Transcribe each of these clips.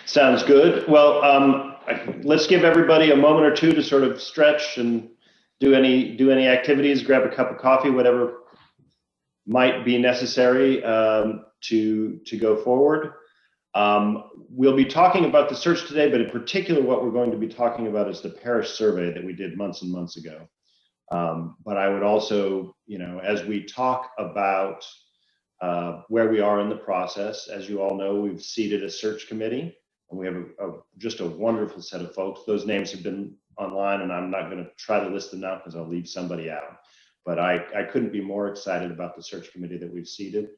Sounds good. Well, let's give everybody a moment or two to sort of stretch and do any activities, grab a cup of coffee, whatever might be necessary to go forward. We'll be talking about the search today, but in particular, what we're going to be talking about is the parish survey that we did months and months ago. But I would also, as we talk about where we are in the process, as you all know, we've seated a search committee, and we have just a wonderful set of folks. Those names have been online, and I'm not going to try to list them now because I'll leave somebody out. But I couldn't be more excited about the search committee that we've seated.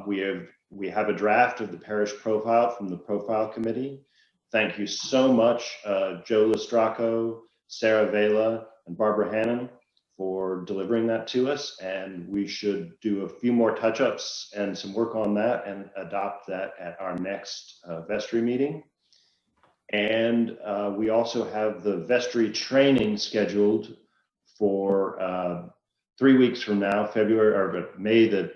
We have a draft of the parish profile from the profile committee. Thank you so much, Joe Lestraco, Sarah Vela, and Barbara Hannon for delivering that to us. And we should do a few more touch-ups and some work on that and adopt that at our next vestry meeting. And we also have the vestry training scheduled for 3 weeks from now, May the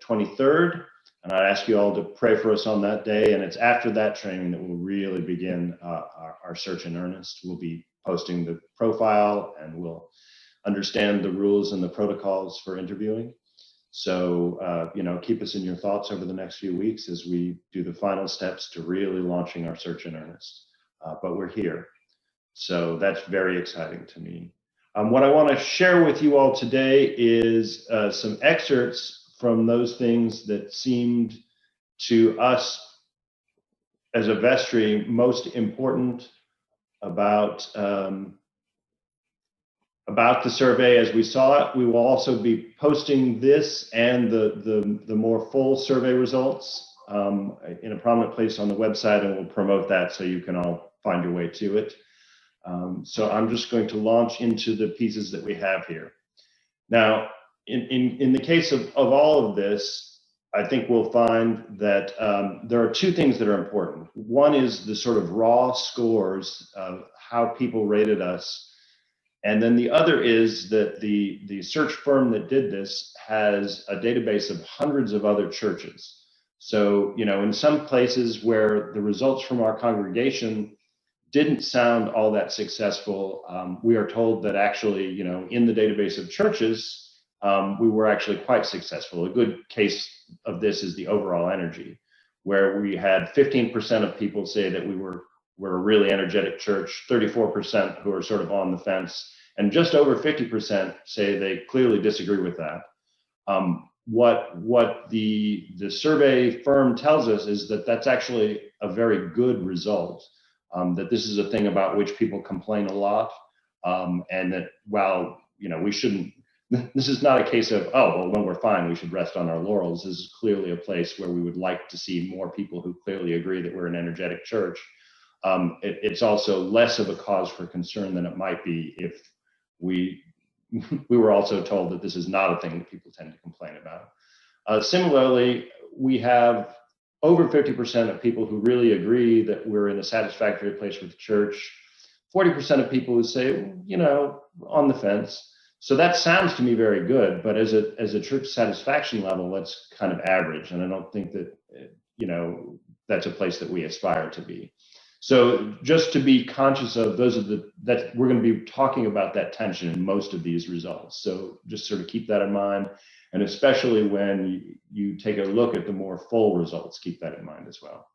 23rd. And I'd ask you all to pray for us on that day. And it's after that training that we'll really begin our search in earnest. We'll be posting the profile, and we'll understand the rules and the protocols for interviewing. So, keep us in your thoughts over the next few weeks as we do the final steps to really launching our search in earnest. But we're here. So that's very exciting to me. What I want to share with you all today is some excerpts from those things that seemed to us as a vestry most important about the survey as we saw it. We will also be posting this and the more full survey results in a prominent place on the website, and we'll promote that so you can all find your way to it. So I'm just going to launch into the pieces that we have here. Now, in the case of all of this, I think we'll find that there are two things that are important. One is the sort of raw scores of how people rated us. And then the other is that the search firm that did this has a database of hundreds of other churches. So, in some places where the results from our congregation didn't sound all that successful, we are told that actually, in the database of churches, we were actually quite successful. A good case of this is the overall energy, where we had 15% of people say that we're a really energetic church, 34% who are sort of on the fence, and just over 50% say they clearly disagree with that. What the survey firm tells us is that that's actually a very good result, that this is a thing about which people complain a lot, and that while, we shouldn't, this is not a case of, when we're fine, we should rest on our laurels. This is clearly a place where we would like to see more people who clearly agree that we're an energetic church. It's also less of a cause for concern than it might be if we were also told that this is not a thing that people tend to complain about. Similarly, we have over 50% of people who really agree that we're in a satisfactory place with the church, 40% of people who say, on the fence. So that sounds to me very good, but as a church satisfaction level, that's kind of average. And I don't think that, that's a place that we aspire to be. So just to be conscious of that we're going to be talking about that tension in most of these results. So just sort of keep that in mind. And especially when you take a look at the more full results, keep that in mind as well.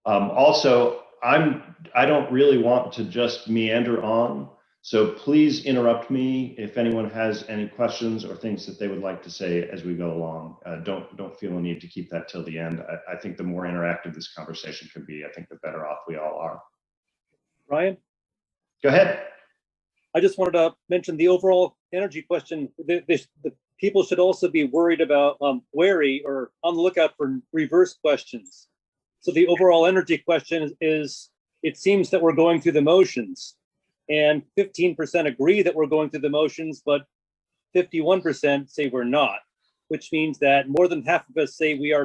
Also, I don't really want to just meander on. So please interrupt me if anyone has any questions or things that they would like to say as we go along. Don't feel a need to keep that till the end. I think the more interactive this conversation can be, I think the better off we all are. Ryan? Go ahead. I just wanted to mention the overall energy question. The people should also be worried about, wary or on the lookout for reverse questions. So the overall energy question is, it seems that we're going through the motions. And 15% agree that we're going through the motions, but 51% say we're not, which means that more than half of us say we're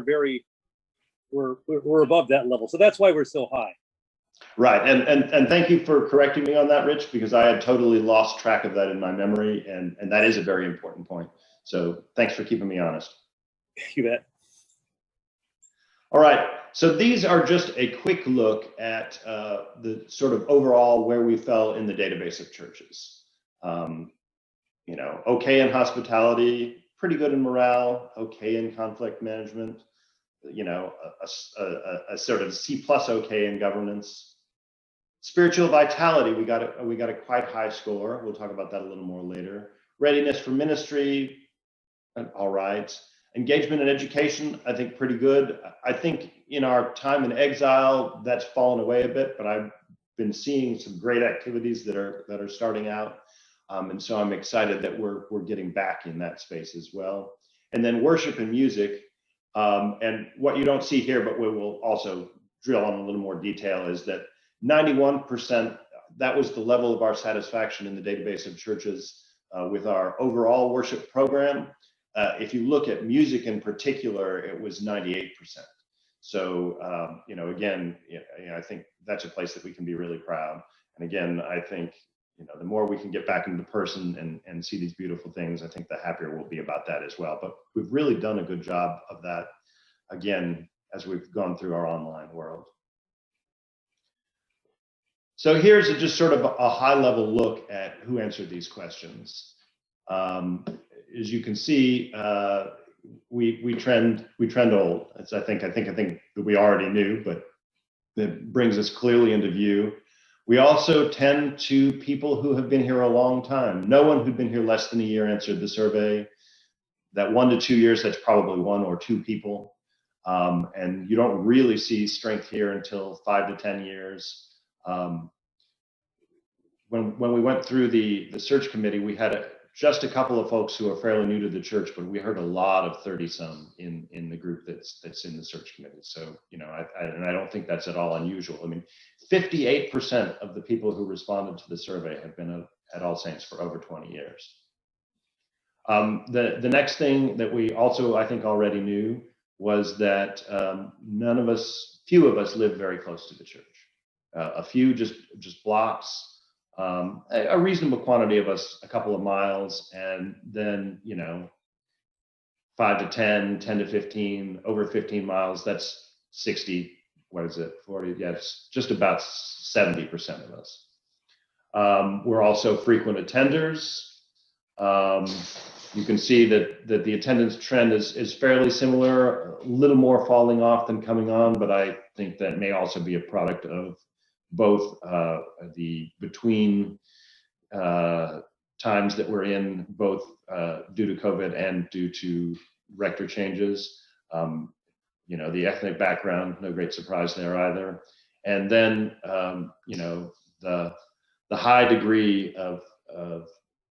above that level. So that's why we're so high. Right, and thank you for correcting me on that, Rich, because I had totally lost track of that in my memory, and that is a very important point. So thanks for keeping me honest. You bet. All right, so these are just a quick look at the sort of overall where we fell in the database of churches. You know, okay in hospitality, pretty good in morale, okay in conflict management, you know, a sort of C+ okay in governance. Spiritual vitality, we got a quite high score. We'll talk about that a little more later. Readiness for ministry, all right. Engagement in education, I think pretty good. I think in our time in exile, that's fallen away a bit, but I've been seeing some great activities that are starting out. And so I'm excited that we're getting back in that space as well. And then worship and music. And what you don't see here, but we will also drill on a little more detail, is that 91%, that was the level of our satisfaction in the database of churches with our overall worship program. If you look at music in particular, it was 98%. So, you know, again, I think that's a place that we can be really proud. And again, I think, you know, the more we can get back into person and see these beautiful things, I think the happier we'll be about that as well. But we've really done a good job of that, again, as we've gone through our online world. So here's just sort of a high level look at who answered these questions. As you can see, we trend old. It's, I think that we already knew, but that brings us clearly into view. We also tend to people who have been here a long time. No one who'd been here less than a year answered the survey. That 1 to 2 years, that's probably 1 or 2 people. And you don't really see strength here until 5 to 10 years. When we went through the search committee, we had just a couple of folks who are fairly new to the church, but we heard a lot of 30-some in the group that's in the search committee. So, you know, I don't think that's at all unusual. I mean, 58% of the people who responded to the survey have been at All Saints for over 20 years. The next thing that we also, I think, already knew was that few of us live very close to the church. A few just blocks. A reasonable quantity of us, a couple of miles, and then, you know, 5 to 10, 10 to 15, over 15 miles, that's 60, what is it, 40? Yeah, it's just about 70% of us. We're also frequent attenders. You can see that the attendance trend is fairly similar, a little more falling off than coming on, but I think that may also be a product of both the between times that we're in, both due to COVID and due to rector changes. You know, the ethnic background, no great surprise there either. And then, you know, the high degree of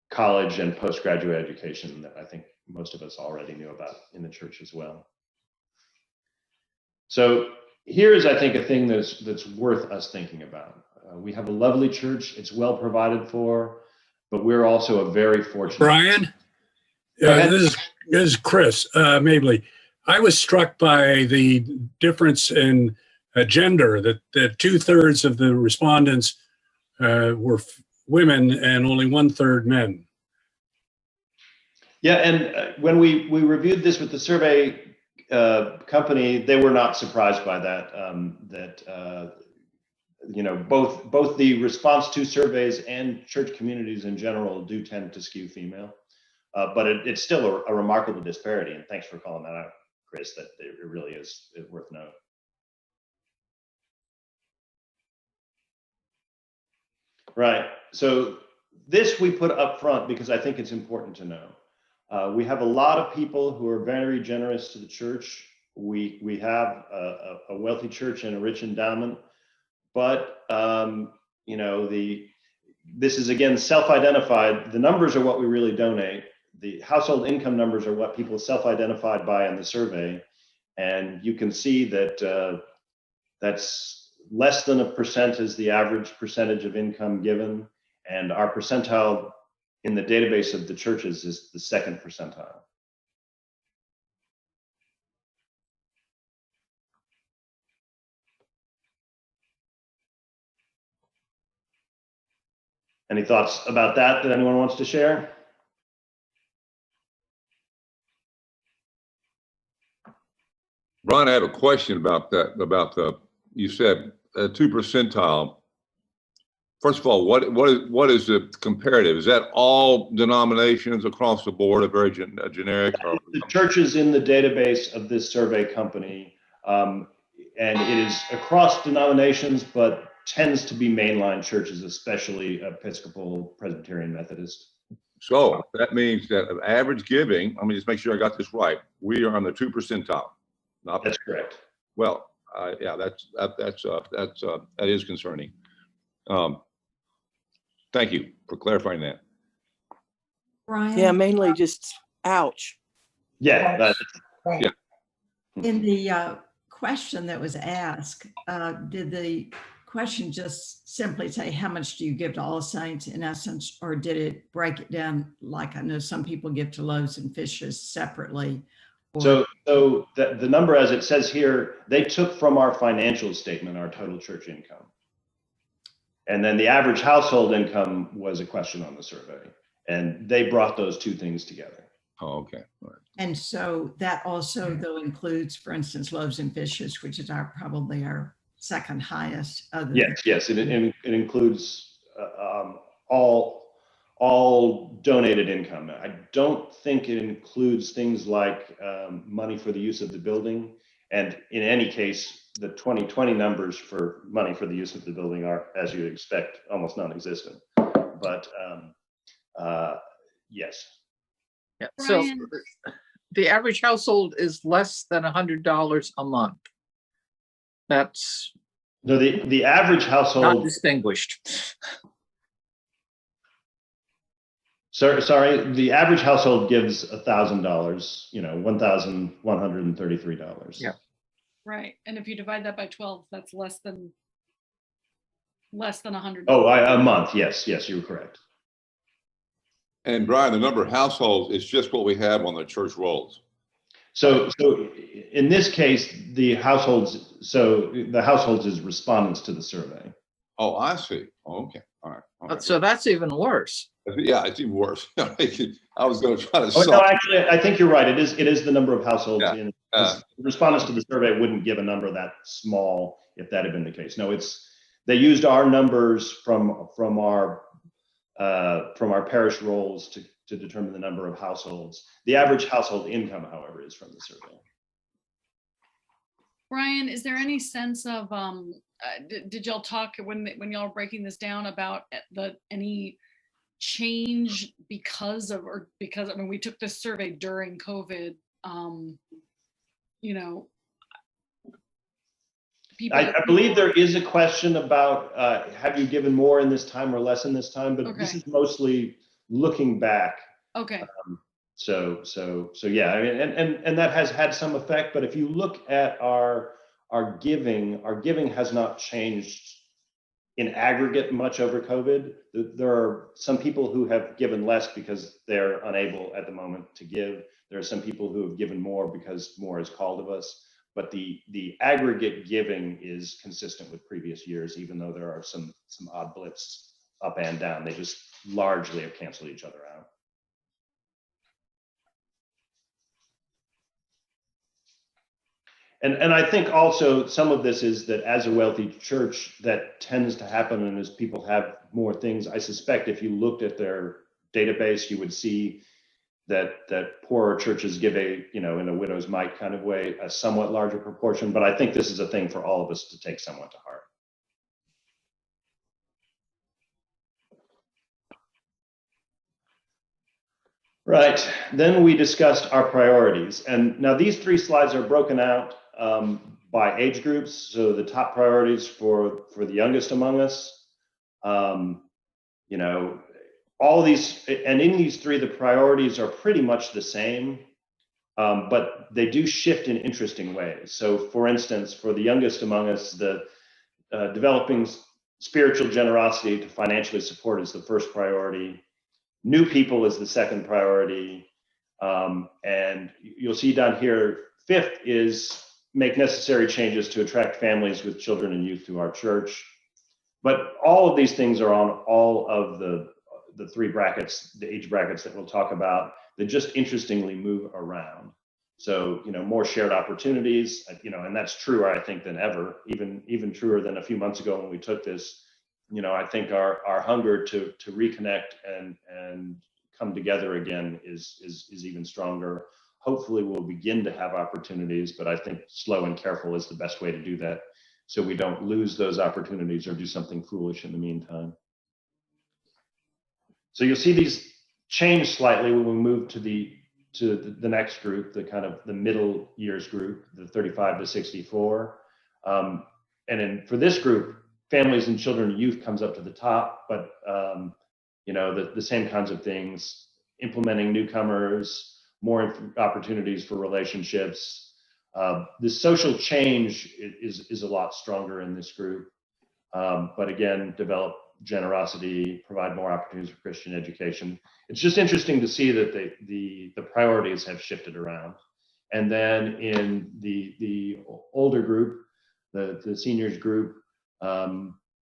college and postgraduate education that I think most of us already knew about in the church as well. So here is, I think, a thing that's worth us thinking about. We have a lovely church. It's well provided for, but we're also a very fortunate. Brian, this is Chris Mabley. I was struck by the difference in gender, that 2/3 of the respondents were women and only 1/3 men. Yeah, and when we reviewed this with the survey company, they were not surprised by that. You know, both the response to surveys and church communities in general do tend to skew female, but it's still a remarkable disparity. And thanks for calling that out, Chris. That it really is worth note. Right. So this we put up front because I think it's important to know. We have a lot of people who are very generous to the church. We have a wealthy church and a rich endowment, but you know, this is again self-identified. The numbers are what we really donate. The household income numbers are what people self-identified by in the survey, and you can see that that's less than 1% is the average percentage of income given, and our percentile in the database of the churches is the 2nd percentile. Any thoughts about that anyone wants to share? Brian, I have a question about that, you said 2 percentile. First of all, what is the comparative? Is that all denominations across the board, a very generic? Or? The churches in the database of this survey company, and it is across denominations, but tends to be mainline churches, especially Episcopal, Presbyterian, Methodist. So that means that of average giving, let me just make sure I got this right. We are on the 2 percentile. That's correct. Well, yeah, that is concerning. Thank you for clarifying that. Brian? Yeah, mainly just ouch. Yeah, that's Yeah. In the question that was asked, did the question just simply say, how much do you give to All Saints in essence, or did it break it down like I know some people give to Loaves and Fishes separately? Or... So the number, as it says here, they took from our financial statement, our total church income. And then the average household income was a question on the survey. And they brought those two things together. Oh, okay. All right. And so that also though includes, for instance, Loaves and Fishes, which is probably our second highest. Yes, it includes all donated income. I don't think it includes things like money for the use of the building. And in any case, the 2020 numbers for money for the use of the building are, as you expect, almost non-existent. But yes. Yeah. So the average household is less than $100 a month. That's No, the average household. not distinguished. Sorry, the average household gives $1,000, $1,133. Yeah. Right, and if you divide that by 12, that's less than $100. Oh, a month. Yes, you're correct. And Brian, the number of households is just what we have on the church rolls. So in this case, the households is respondents to the survey. Oh, I see. Oh, okay. All right. So that's even worse. Yeah, it's even worse. I was going to try to. Oh, no, actually, I think you're right. It is the number of households in. Respondents to the survey wouldn't give a number that small if that had been the case. No, they used our numbers from our parish rolls to determine the number of households. The average household income, however, is from the survey. Brian, is there any sense of did y'all talk when y'all were breaking this down about any change because I mean, we took this survey during COVID, people. I believe there is a question about have you given more in this time or less in this time, but this is mostly looking back. Okay. So yeah, I mean, and that has had some effect, but if you look at our giving has not changed in aggregate much over COVID. There are some people who have given less because they're unable at the moment to give. There are some people who have given more because more is called of us. But the aggregate giving is consistent with previous years, even though there are some odd blips up and down. They just largely have canceled each other out. And I think also some of this is that as a wealthy church, that tends to happen, and as people have more things, I suspect if you looked at their database, you would see that poorer churches give in a widow's mite kind of way, a somewhat larger proportion. But I think this is a thing for all of us to take somewhat to heart. Right, then we discussed our priorities. And now these three slides are broken out by age groups. So the top priorities for the youngest among us, all of these, and in these three, the priorities are pretty much the same, but they do shift in interesting ways. So for instance, for the youngest among us, the developing spiritual generosity to financially support is the first priority. New people is the second priority. And you'll see down here, fifth is make necessary changes to attract families with children and youth to our church. But all of these things are on all of the three brackets, the age brackets that we'll talk about, that just interestingly move around. So, more shared opportunities, and that's truer, I think, than ever, even truer than a few months ago when we took this. I think our hunger to reconnect and come together again is even stronger. Hopefully we'll begin to have opportunities, but I think slow and careful is the best way to do that, so we don't lose those opportunities or do something foolish in the meantime. So you'll see these change slightly when we move to the next group, the kind of the middle years group, the 35 to 64. And then for this group, families and children and youth comes up to the top, but the same kinds of things, implementing newcomers, more opportunities for relationships. The social change is a lot stronger in this group, but again, develop generosity, provide more opportunities for Christian education. It's just interesting to see that the priorities have shifted around. And then in the older group, the seniors group,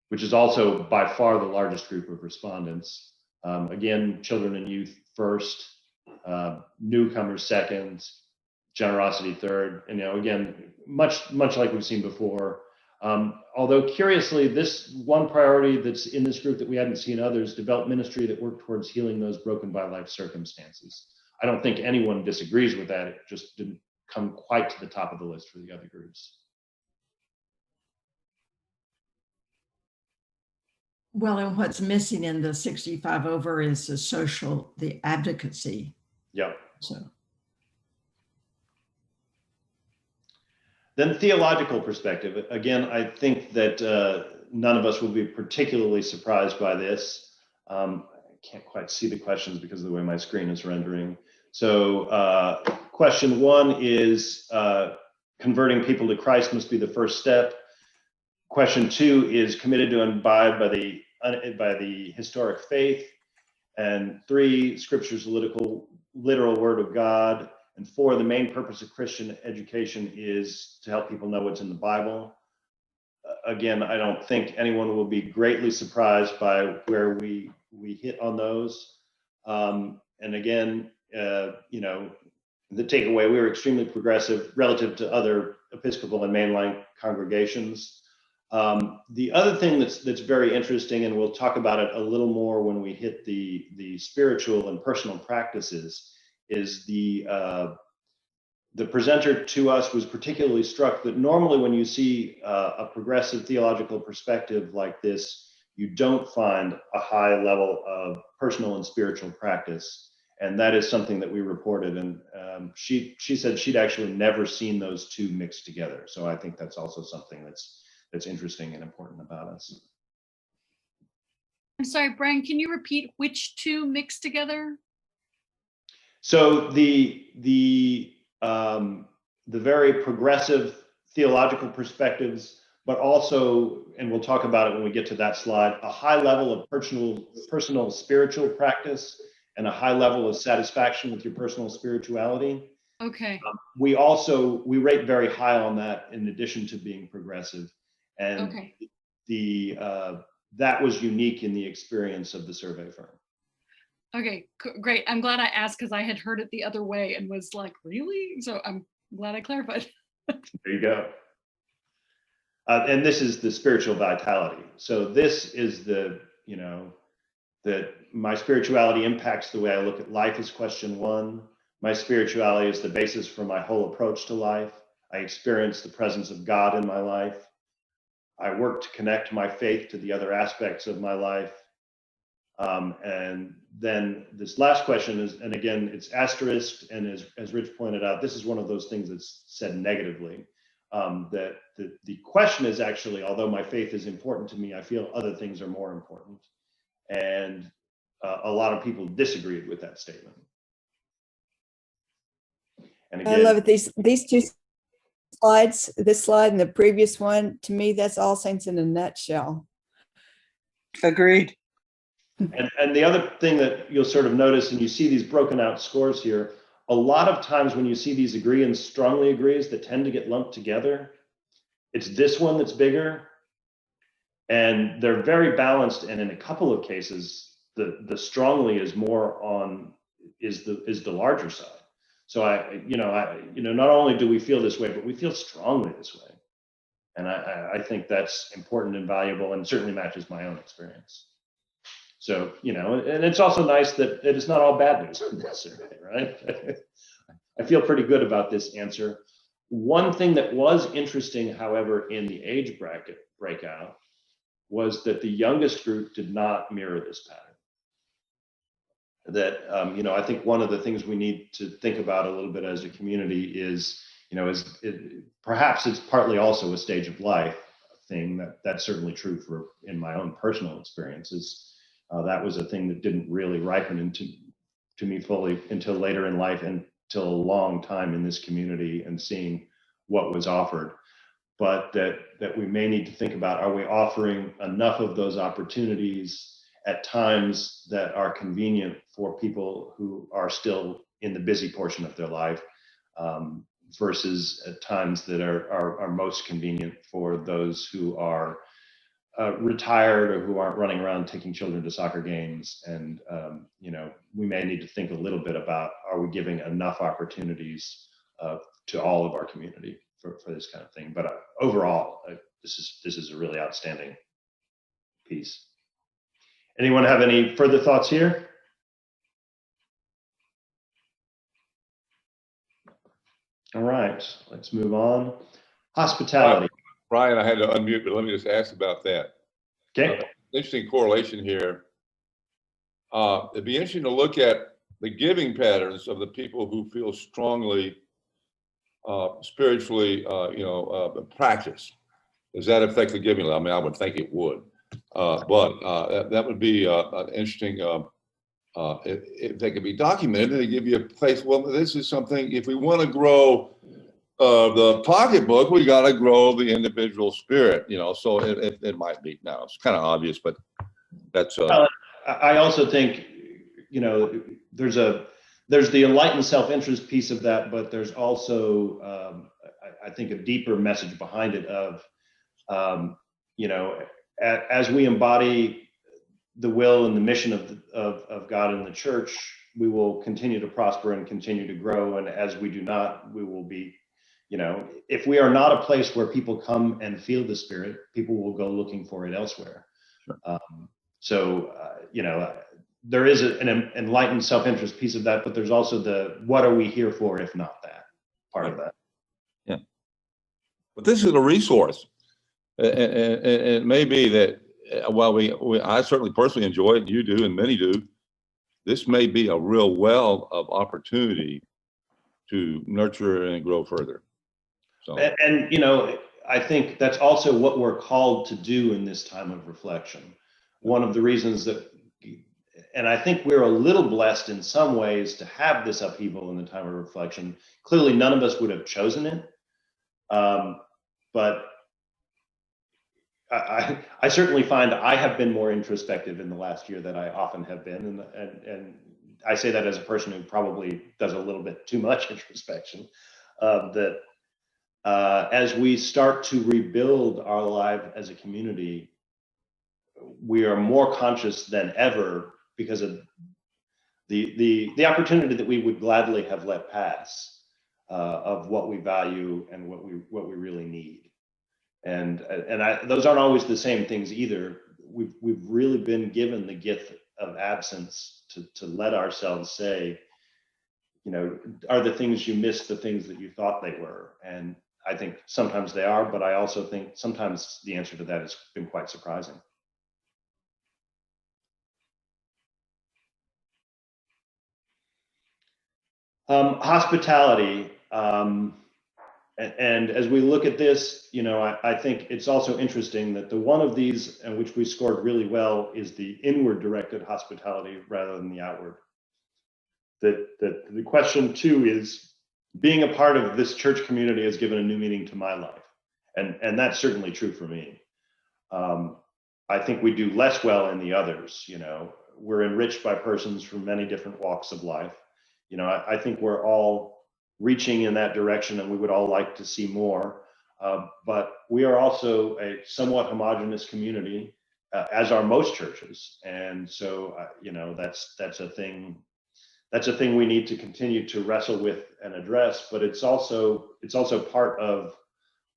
which is also by far the largest group of respondents. Again, children and youth first, newcomers second, generosity third, and again, much like we've seen before. Although curiously, this one priority that's in this group that we hadn't seen others, develop ministry that work towards healing those broken by life circumstances. I don't think anyone disagrees with that. It just didn't come quite to the top of the list for the other groups. Well, and what's missing in the 65 over is the advocacy. Yeah. So. Then theological perspective. Again, I think that none of us will be particularly surprised by this. I can't quite see the questions because of the way my screen is rendering. So question one is converting people to Christ must be the first step. Question two is committed to abide by the historic faith. And three, Scripture's literal word of God. And four, the main purpose of Christian education is to help people know what's in the Bible. Again, I don't think anyone will be greatly surprised by where we hit on those. And again, the takeaway, we were extremely progressive relative to other Episcopal and mainline congregations. The other thing that's very interesting, and we'll talk about it a little more when we hit the spiritual and personal practices, is the presenter to us was particularly struck that normally when you see a progressive theological perspective like this, you don't find a high level of personal and spiritual practice. And that is something that we reported. And she said she'd actually never seen those two mixed together. So I think that's also something that's interesting and important about us. I'm sorry, Brian, can you repeat which two mixed together? So the very progressive theological perspectives, but also, and we'll talk about it when we get to that slide, a high level of personal spiritual practice and a high level of satisfaction with your personal spirituality. Okay. We rate very high on that in addition to being progressive. And okay. That was unique in the experience of the survey firm. Okay, great. I'm glad I asked because I had heard it the other way and was like, really? So I'm glad I clarified. There you go. And this is the spiritual vitality. So this is that my spirituality impacts the way I look at life is question one. My spirituality is the basis for my whole approach to life. I experience the presence of God in my life. I work to connect my faith to the other aspects of my life. And then this last question is, and again, it's asterisked, and as Rich pointed out, this is one of those things that's said negatively. That the question is actually, although my faith is important to me, I feel other things are more important. And a lot of people disagreed with that statement. And again, I love it. These two slides, this slide and the previous one, to me, that's All Saints in a nutshell. Agreed. And the other thing that you'll sort of notice, and you see these broken out scores here, a lot of times when you see these agree and strongly agrees that tend to get lumped together, it's this one that's bigger. And they're very balanced. And in a couple of cases, the strongly is more on, is the larger side. So not only do we feel this way, but we feel strongly this way. And I think that's important and valuable, and certainly matches my own experience. So, and it's also nice that it's not all bad news on this survey, right? I feel pretty good about this answer. One thing that was interesting, however, in the age bracket breakout was that the youngest group did not mirror this pattern. That, I think one of the things we need to think about a little bit as a community is, perhaps it's partly also a stage of life thing. That's certainly true in my own personal experiences. That was a thing that didn't really ripen to me fully until later in life, and till a long time in this community and seeing what was offered. But that we may need to think about, are we offering enough of those opportunities at times that are convenient for people who are still in the busy portion of their life, versus at times that are most convenient for those who are retired or who aren't running around taking children to soccer games. And we may need to think a little bit about, are we giving enough opportunities to all of our community for this kind of thing? But overall, this is a really outstanding piece. Anyone have any further thoughts here? All right, let's move on. Hospitality. Brian, I had to unmute, but let me just ask about that. Okay. Interesting correlation here. It'd be interesting to look at the giving patterns of the people who feel strongly spiritually, practice. Does that affect the giving level? I mean, I would think it would, but that would be an interesting. If they could be documented, they give you a place. Well, this is something. If we want to grow the pocketbook, we got to grow the individual spirit. So it might be. Now it's kind of obvious, but that's. I also think, there's the enlightened self-interest piece of that, but there's also, I think, a deeper message behind it of, as we embody the will and the mission of God and the church, we will continue to prosper and continue to grow. And as we do not, we will be, if we are not a place where people come and feel the Spirit, people will go looking for it elsewhere. There is an enlightened self-interest piece of that, but there's also what are we here for if not that part of that? Yeah. But this is a resource. And it may be that while I certainly personally enjoy it, you do, and many do, this may be a real well of opportunity to nurture and grow further. So, and I think that's also what we're called to do in this time of reflection. One of the reasons and I think we're a little blessed in some ways to have this upheaval in the time of reflection. Clearly, none of us would have chosen it, but I certainly find I have been more introspective in the last year than I often have been, and I say that as a person who probably does a little bit too much introspection. As we start to rebuild our life as a community, we are more conscious than ever because of the opportunity that we would gladly have let pass of what we value and what we really need. And those aren't always the same things either. We've really been given the gift of absence to let ourselves say, are the things you miss the things that you thought they were? And I think sometimes they are, but I also think sometimes the answer to that has been quite surprising. Hospitality. And as we look at this, I think it's also interesting that the one of these in which we scored really well is the inward directed hospitality rather than the outward. That the question too is, being a part of this church community has given a new meaning to my life. And that's certainly true for me. I think we do less well in the others. We're enriched by persons from many different walks of life. I think we're all reaching in that direction, and we would all like to see more. But we are also a somewhat homogenous community, as are most churches. And so, that's a thing that's a thing we need to continue to wrestle with and address, but it's also part of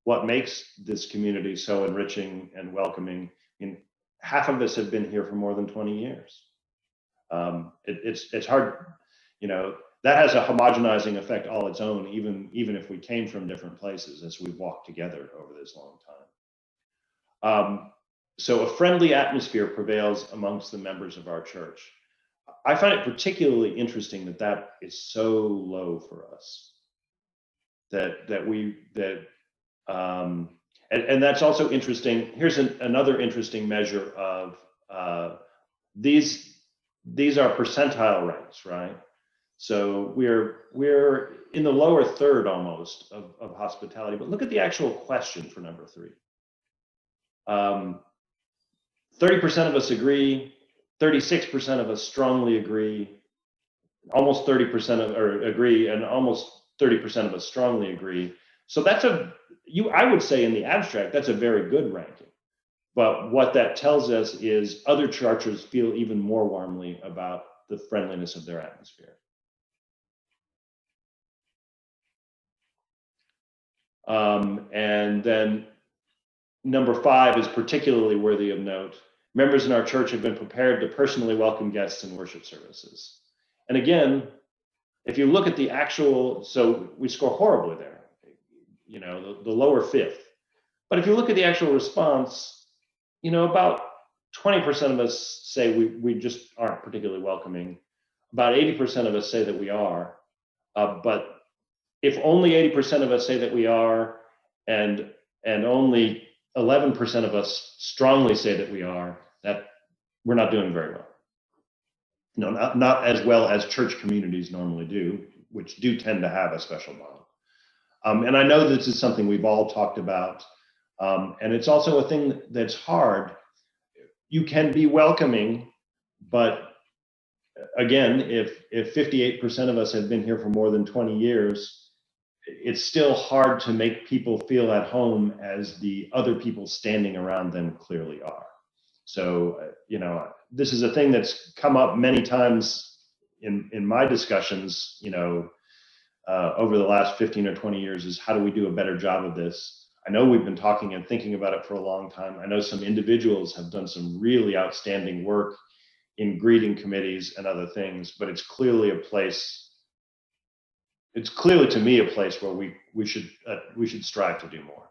what makes this community so enriching and welcoming. And half of us have been here for more than 20 years. It's hard, that has a homogenizing effect all its own, even if we came from different places as we've walked together over this long time. So a friendly atmosphere prevails amongst the members of our church. I find it particularly interesting that is so low for us. And that's also interesting. Here's another interesting measure of these are percentile ranks, right? So we're in the lower third almost of hospitality, but look at the actual question for number 3. 30% of us agree, 36% of us strongly agree, almost 30% agree, and almost 30% of us strongly agree. So I would say in the abstract, that's a very good ranking. But what that tells us is other churches feel even more warmly about the friendliness of their atmosphere. And then number 5 is particularly worthy of note. Members in our church have been prepared to personally welcome guests in worship services. And again, if you look at the actual, so we score horribly there, the lower 5th. But if you look at the actual response, about 20% of us say we just aren't particularly welcoming. About 80% of us say that we are. But if only 80% of us say that we are, and only 11% of us strongly say that we are, that we're not doing very well. No, not as well as church communities normally do, which do tend to have a special bond. And I know this is something we've all talked about, and it's also a thing that's hard. You can be welcoming, but again, if 58% of us have been here for more than 20 years, it's still hard to make people feel at home as the other people standing around them clearly are. So, this is a thing that's come up many times in my discussions, over the last 15 or 20 years, is how do we do a better job of this? I know we've been talking and thinking about it for a long time. I know some individuals have done some really outstanding work in greeting committees and other things, but it's clearly to me a place where we should strive to do more.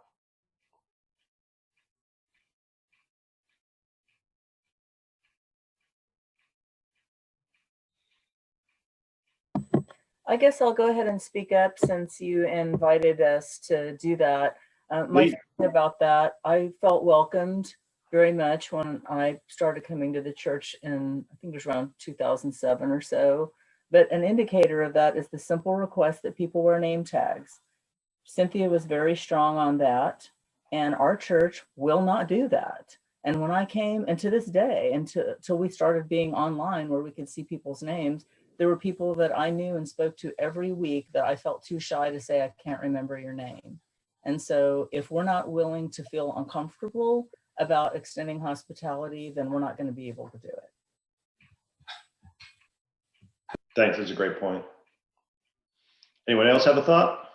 I guess I'll go ahead and speak up since you invited us to do that. My Please. feeling about that, I felt welcomed very much when I started coming to the church in, I think it was around 2007 or so. But an indicator of that is the simple request that people wear name tags. Cynthia was very strong on that, and our church will not do that. And when I came, and to this day, until we started being online where we could see people's names, there were people that I knew and spoke to every week that I felt too shy to say, I can't remember your name. And so if we're not willing to feel uncomfortable about extending hospitality, then we're not going to be able to do it. Thanks, that's a great point. Anyone else have a thought?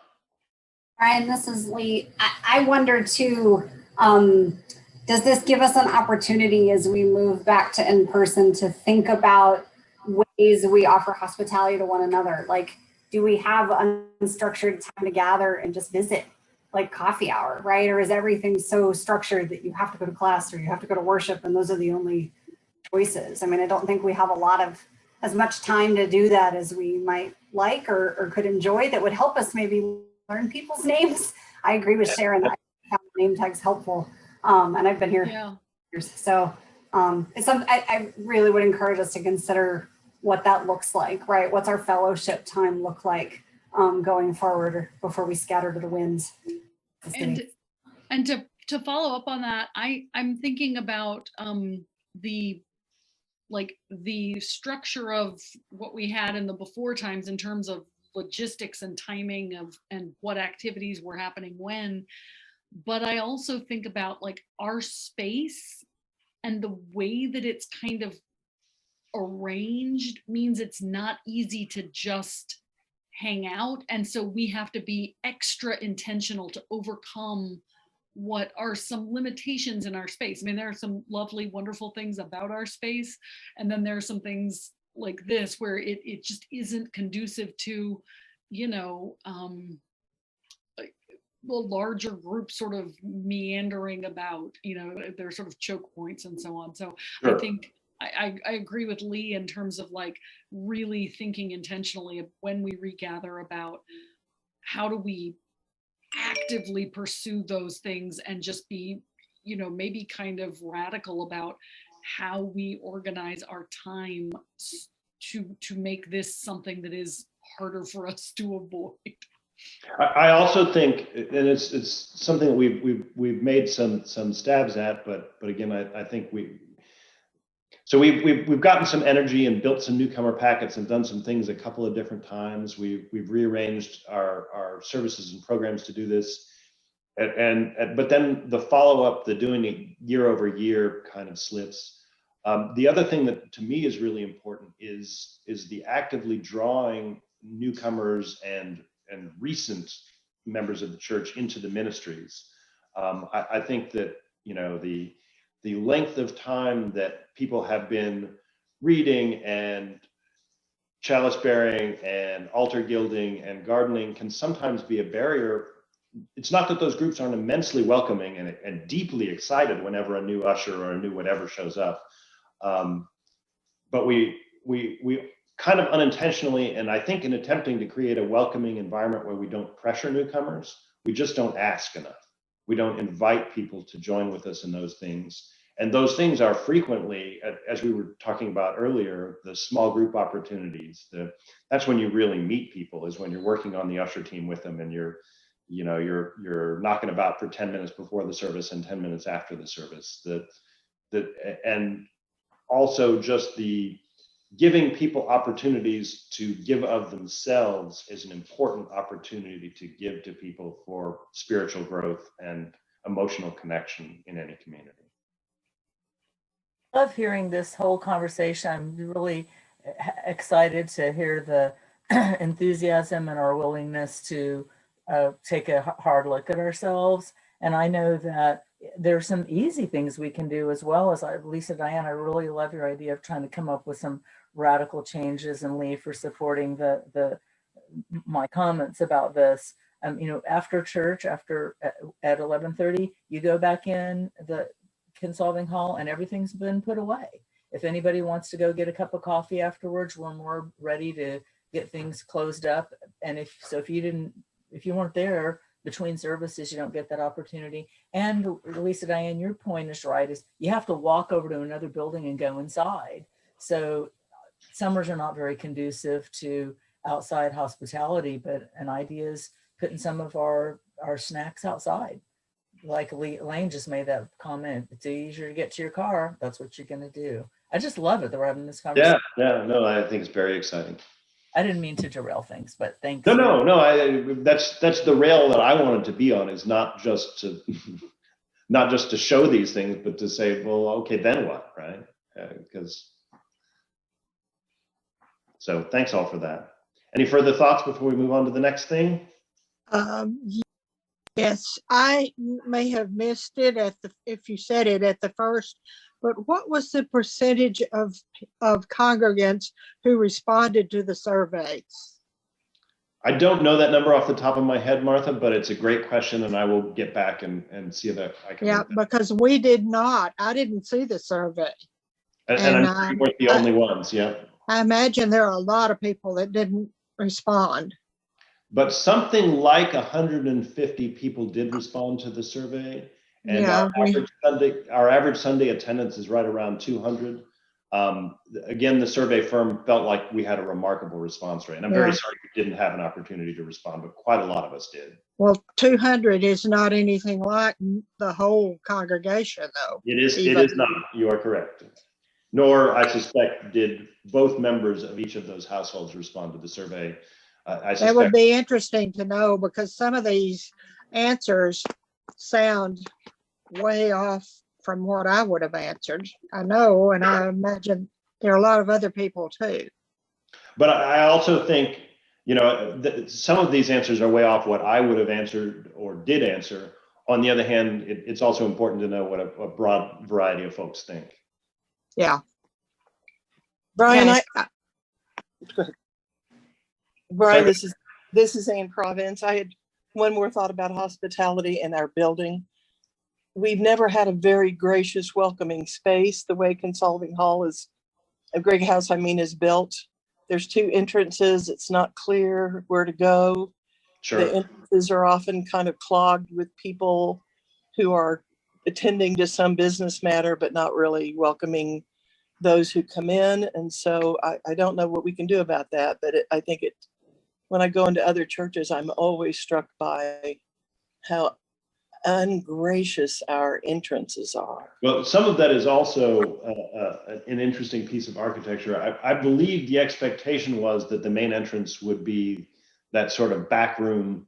Brian, this is Lee. I wonder too, does this give us an opportunity as we move back to in-person to think about ways we offer hospitality to one another? Like, do we have unstructured time to gather and just visit, like coffee hour, right? Or is everything so structured that you have to go to class or you have to go to worship and those are the only choices? I mean, I don't think we have as much time to do that as we might like or could enjoy that would help us maybe learn people's names. I agree with Sharon. I found name tags helpful. And I've been here years. So I really would encourage us to consider what that looks like, right? What's our fellowship time look like going forward before we scatter to the winds? And to follow up on that, I'm thinking about the structure of what we had in the before times in terms of logistics and timing and what activities were happening when. But I also think about like our space and the way that it's kind of arranged means it's not easy to just hang out. And so we have to be extra intentional to overcome what are some limitations in our space. I mean, there are some lovely, wonderful things about our space. And then there are some things like this where it just isn't conducive to, you know, the larger group sort of meandering about, you know, their sort of choke points and so on. So Sure. I think I agree with Lee in terms of like really thinking intentionally when we regather about how do we actively pursue those things and just be, you know, maybe kind of radical about how we organize our time to make this something that is harder for us to avoid. I also think, and it's something that we've made some stabs at, but again, I think we've gotten some energy and built some newcomer packets and done some things a couple of different times. We've rearranged our services and programs to do this, but then the follow up, the doing it year over year kind of slips. The other thing that to me is really important is the actively drawing newcomers and recent members of the church into the ministries. I think that, you know, the length of time that people have been reading and chalice bearing and altar gilding and gardening can sometimes be a barrier. It's not that those groups aren't immensely welcoming and deeply excited whenever a new usher or a new whatever shows up. But we kind of unintentionally, and I think in attempting to create a welcoming environment where we don't pressure newcomers, we just don't ask enough. We don't invite people to join with us in those things. And those things are frequently, as we were talking about earlier, the small group opportunities. That's when you really meet people, is when you're working on the usher team with them and you're knocking about for 10 minutes before the service and 10 minutes after the service. And also just the giving people opportunities to give of themselves is an important opportunity to give to people for spiritual growth and emotional connection in any community. I love hearing this whole conversation. I'm really excited to hear the enthusiasm and our willingness to take a hard look at ourselves. And I know that there's some easy things we can do as well. As Lisa, Diane, I really love your idea of trying to come up with some radical changes, and Lee for supporting my comments about this. You know, after church, at 11:30, you go back in the Kinsolving Hall and everything's been put away. If anybody wants to go get a cup of coffee afterwards, we're more ready to get things closed up. And if you weren't there between services, you don't get that opportunity. And Lisa, Diane, your point is right, is you have to walk over to another building and go inside. So summers are not very conducive to outside hospitality, but an idea is putting some of our snacks outside. Like Lane just made that comment, it's easier to get to your car. That's what you're going to do. I just love it that we're having this conversation. Yeah, no, I think it's very exciting. I didn't mean to derail things, but thanks. No. That's the rail that I wanted to be on, is not just to show these things, but to say, well, okay, then what, right? So thanks all for that. Any further thoughts before we move on to the next thing? Yes, I may have missed it if you said it at the first, but what was the percentage of congregants who responded to the surveys? I don't know that number off the top of my head, Martha, but it's a great question, and I will get back and see if I can. Yeah, because we did not. I didn't see the survey. And I'm sure we weren't the only ones, yeah. I imagine there are a lot of people that didn't respond. But something like 150 people did respond to the survey. And Yeah, our average Sunday attendance is right around 200. Again, the survey firm felt like we had a remarkable response rate. And I'm very sorry you didn't have an opportunity to respond, but quite a lot of us did. Well, 200 is not anything like the whole congregation, though. It is not. You are correct. Nor, I suspect, did both members of each of those households respond to the survey. That would be interesting to know, because some of these answers sound way off from what I would have answered. I know, and I imagine There are a lot of other people too. But I also think, some of these answers are way off what I would have answered or did answer. On the other hand, it's also important to know what a broad variety of folks think. Yeah. Brian, Yes. go ahead. Brian, Sorry. this is Ann Providence. I had one more thought about hospitality in our building. We've never had a very gracious, welcoming space. The way Consolving Hall is, Greg House, is built. There's 2 entrances. It's not clear where to go. Sure. The entrances are often kind of clogged with people who are attending to some business matter, but not really welcoming those who come in. And so I don't know what we can do about that, but I think when I go into other churches, I'm always struck by how ungracious our entrances are. Well, some of that is also an interesting piece of architecture. I believe the expectation was that the main entrance would be that sort of back room,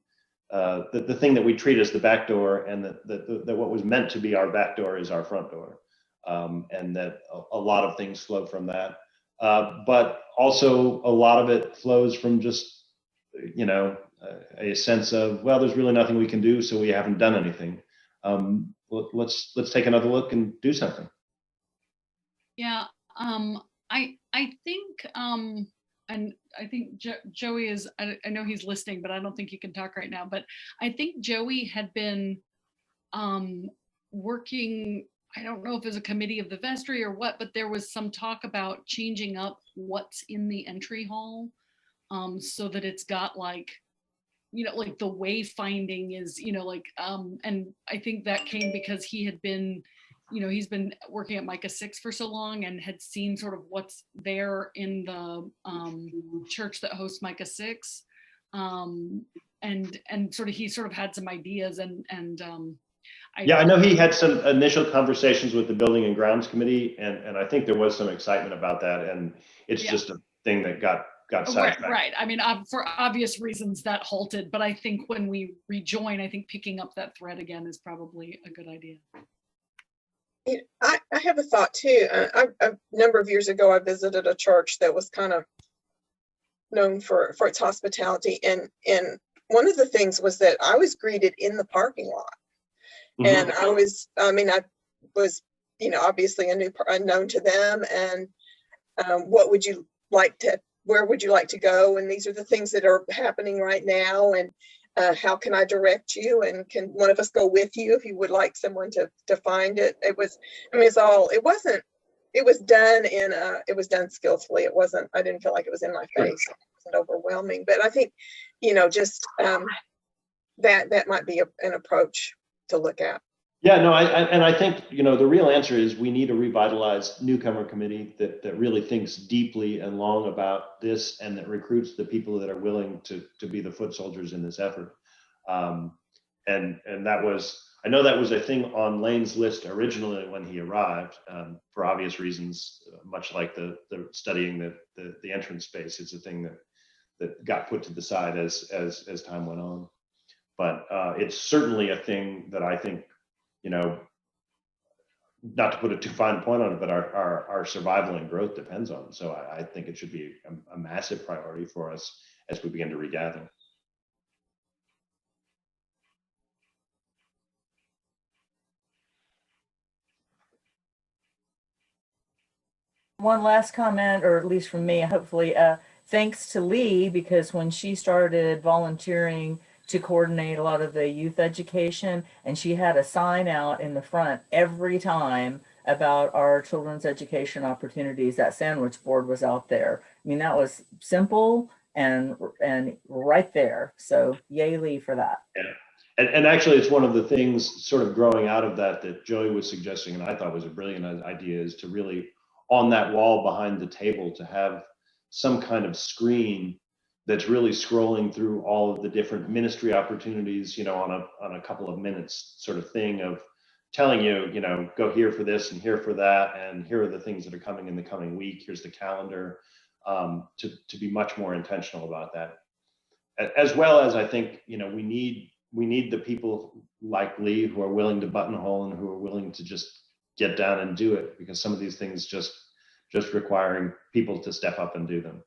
the thing that we treat as the back door, and that what was meant to be our back door is our front door, and that a lot of things flow from that. But also a lot of it flows from just, a sense of, well, there's really nothing we can do, so we haven't done anything. Let's take another look and do something. Yeah, I think, and I think Joey is, I know he's listening, but I don't think he can talk right now, but I think Joey had been working, I don't know if it was a committee of the vestry or what, but there was some talk about changing up what's in the entry hall, so that it's got like the wayfinding is, and I think that came because he had been, he's been working at Micah 6 for so long and had seen sort of what's there in the church that hosts Micah 6. And he sort of had some ideas I know he had some initial conversations with the Building and Grounds Committee, and I think there was some excitement about that, and it's just a thing that got sidetracked. Right. For obvious reasons that halted, but I think when we rejoin, I think picking up that thread again is probably a good idea. I have a thought too. A number of years ago, I visited a church that was kind of known for its hospitality, and one of the things was that I was greeted in the parking lot. Mm-hmm. And I was obviously unknown to them, and where would you like to go? And these are the things that are happening right now, and how can I direct you? And can one of us go with you if you would like someone to find it? It was done skillfully. I didn't feel like it was in my face. It wasn't overwhelming, but I think, that might be an approach to look at. Yeah, no, I think, the real answer is we need a revitalized newcomer committee that really thinks deeply and long about this, and that recruits the people that are willing to be the foot soldiers in this effort. And that was, I know that was a thing on Lane's list originally when he arrived, for obvious reasons, much like the studying the entrance space. It's a thing that got put to the side as time went on. But it's certainly a thing that I think, not to put a too fine point on it, but our survival and growth depends on. So I think it should be a massive priority for us as we begin to regather. One last comment, or at least from me, hopefully, thanks to Lee, because when she started volunteering to coordinate a lot of the youth education, and she had a sign out in the front every time about our children's education opportunities, that sandwich board was out there. That was simple and right there. So yay, Lee, for that. Yeah. And actually, it's one of the things sort of growing out of that Joey was suggesting, and I thought was a brilliant idea, is to really, on that wall behind the table, to have some kind of screen that's really scrolling through all of the different ministry opportunities, on a couple of minutes sort of thing, of telling you, go here for this and here for that, and here are the things that are coming in the coming week. Here's the calendar, to be much more intentional about that. As well as, I think, we need the people like Lee who are willing to buttonhole and who are willing to just get down and do it, because some of these things just just requiring people to step up and do them.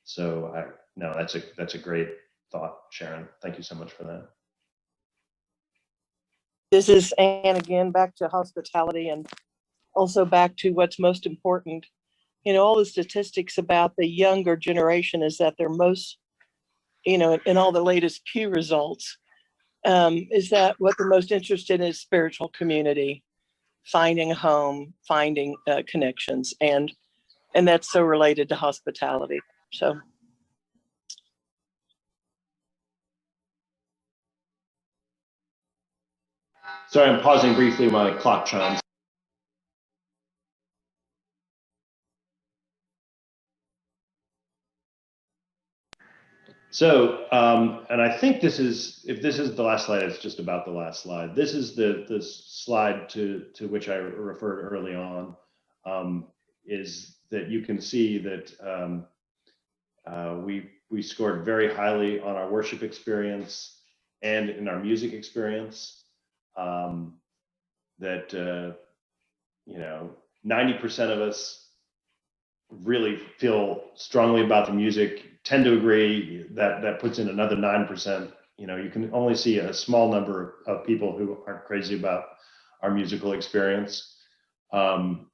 So no, that's a great thought, Sharon. Thank you so much for that. This is Anne again, back to hospitality and also back to what's most important. You know, all the statistics about the younger generation is that they're most, you know, in all the latest Pew results, is that what they're most interested in is spiritual community, finding a home, finding connections, and that's so related to hospitality. So. Sorry, I'm pausing briefly while my clock chimes. So, and I think this is, if this is the last slide, it's just about the last slide. This is the slide to which I referred early on, is that you can see that we scored very highly on our worship experience and in our music experience. That you know, 90% of us really feel strongly about the music, tend to agree. That puts in another 9%. You know, you can only see a small number of people who aren't crazy about our musical experience. You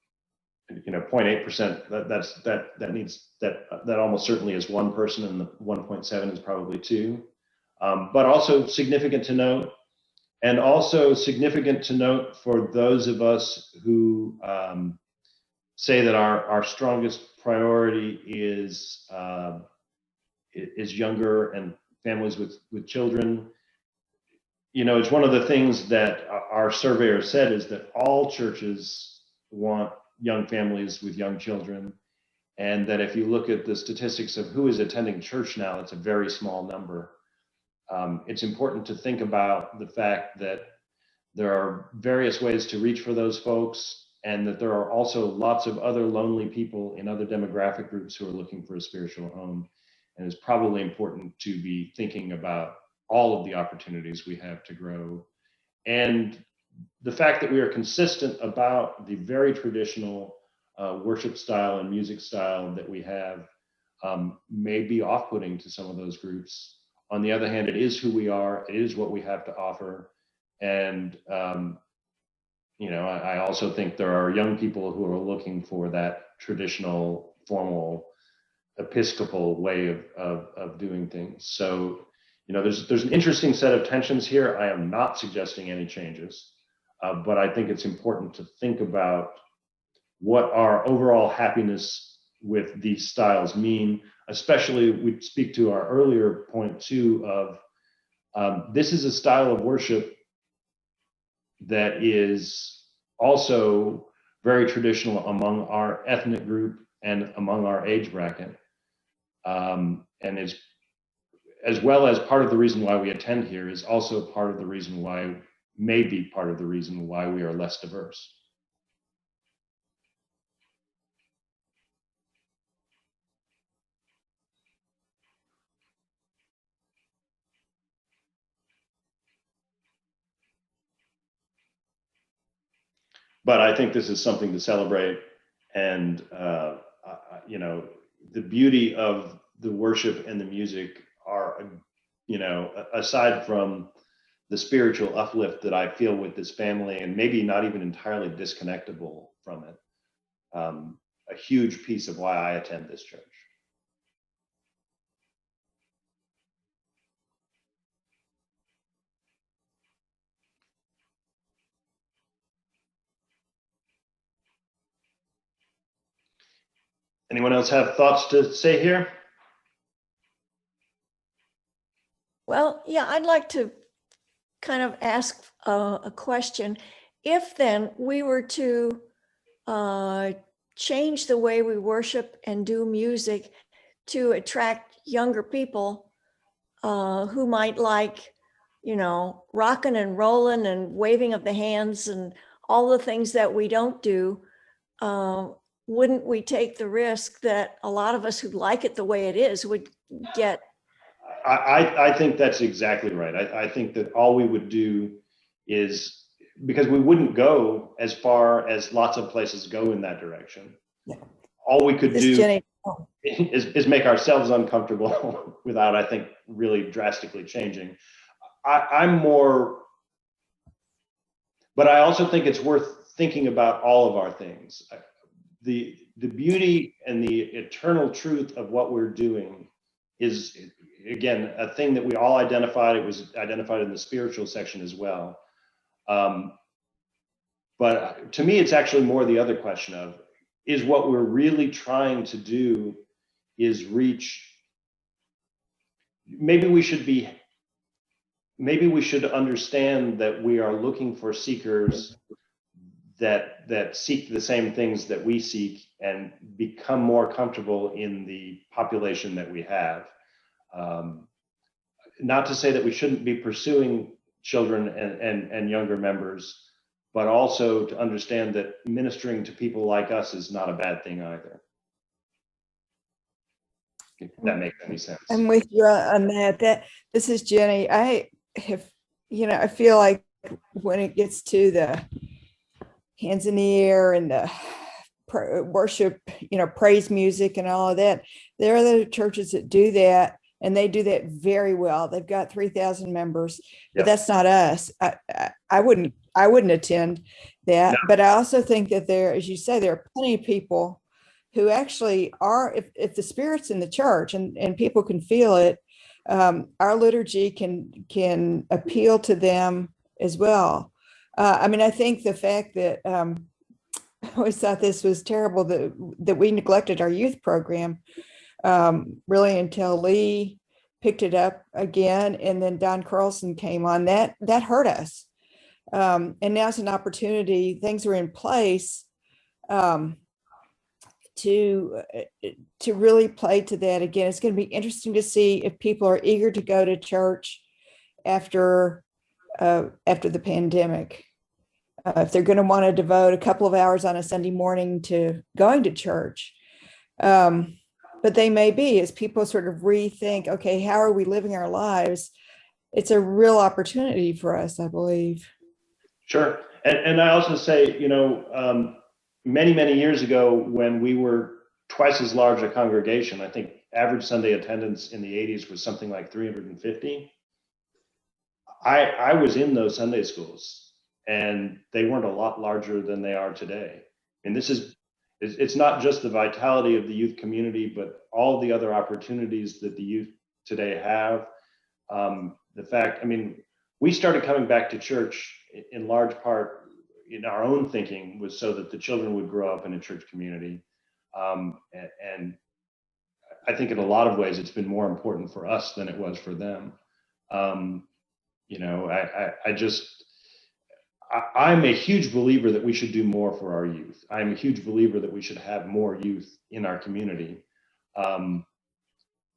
know, 0.8%, that almost certainly is one person, and the 1.7 is probably two. But also significant to note, and also significant to note for those of us who say that our strongest priority is younger and families with children. You know, it's one of the things that our surveyor said is that all churches want young families with young children, and that if you look at the statistics of who is attending church now, it's a very small number. It's important to think about the fact that there are various ways to reach for those folks, and that there are also lots of other lonely people in other demographic groups who are looking for a spiritual home. And it's probably important to be thinking about all of the opportunities we have to grow. And the fact that we are consistent about the very traditional worship style and music style that we have may be off-putting to some of those groups. On the other hand, it is who we are, it is what we have to offer. And you know, I also think there are young people who are looking for that traditional, formal, Episcopal way of doing things. So, you know, there's an interesting set of tensions here. I am not suggesting any changes, but I think it's important to think about what our overall happiness with these styles mean. Especially, we speak to our earlier point too of this is a style of worship that is also very traditional among our ethnic group and among our age bracket. And is, as well as part of the reason why we attend here, is also part of the reason why, maybe part of the reason why we are less diverse. But I think this is something to celebrate. And, you know, the beauty of the worship and the music are, you know, aside from the spiritual uplift that I feel with this family, and maybe not even entirely disconnectable from it, a huge piece of why I attend this church. Anyone else have thoughts to say here? Well, yeah, I'd like to kind of ask a question. If then we were to change the way we worship and do music to attract younger people who might like, you know, rocking and rolling and waving of the hands and all the things that we don't do, wouldn't we take the risk that a lot of us who like it the way it is would get? I think that's exactly right. I think that all we would do is, because we wouldn't go as far as lots of places go in that direction. Yeah. all we could This do Jenny. is make ourselves uncomfortable without, I think, really drastically changing. I'm more, but I also think it's worth thinking about all of our things. The beauty and the eternal truth of what we're doing is, again, a thing that we all identified. It was identified in the spiritual section as well. But to me, it's actually more the other question of, is what we're really trying to do is reach, maybe we should understand that we are looking for seekers that seek the same things that we seek and become more comfortable in the population that we have. Not to say that we shouldn't be pursuing children and younger members, but also to understand that ministering to people like us is not a bad thing either. If that makes any sense. I'm with you on that. This is Jenny. I have, I feel like when it gets to the hands in the air and the worship, praise music and all of that, there are other churches that do that, and they do that very well. They've got 3,000 members, but that's not us. I wouldn't attend that. No. But I also think that there, as you say, there are plenty of people who actually are, if the Spirit's in the church and people can feel it, our liturgy can appeal to them as well. I think the fact that I always thought this was terrible that we neglected our youth program really until Lee picked it up again, and then Don Carlson came on. That hurt us, and now it's an opportunity. Things are in place to really play to that again. It's going to be interesting to see if people are eager to go to church after the pandemic. If they're going to want to devote a couple of hours on a Sunday morning to going to church. But they may be, as people sort of rethink, okay, how are we living our lives? It's a real opportunity for us, I believe. Sure. And I also say, many, many years ago, when we were twice as large a congregation, I think average Sunday attendance in the 80s was something like 350. I was in those Sunday schools, and they weren't a lot larger than they are today. And it's not just the vitality of the youth community, but all the other opportunities that the youth today have. The fact, we started coming back to church in large part, in our own thinking, was so that the children would grow up in a church community. And I think in a lot of ways, it's been more important for us than it was for them. I'm a huge believer that we should do more for our youth. I'm a huge believer that we should have more youth in our community. And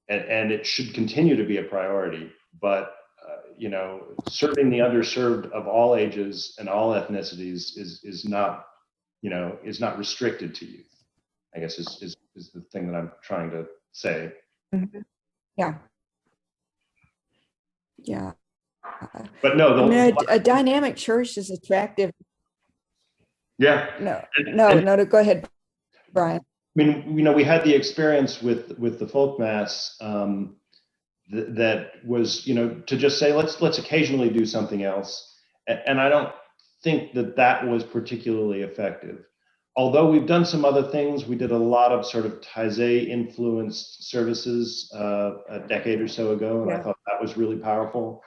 it should continue to be a priority, but serving the underserved of all ages and all ethnicities is not restricted to youth, I guess is the thing that I'm trying to say. Mm-hmm. Yeah. But no, a dynamic church is attractive. Yeah. No, go ahead, Brian. We had the experience with the folk mass that was, to just say, let's occasionally do something else. And I don't think that was particularly effective. Although we've done some other things, we did a lot of sort of Taizé influenced services a decade or so ago, and I thought that was really powerful.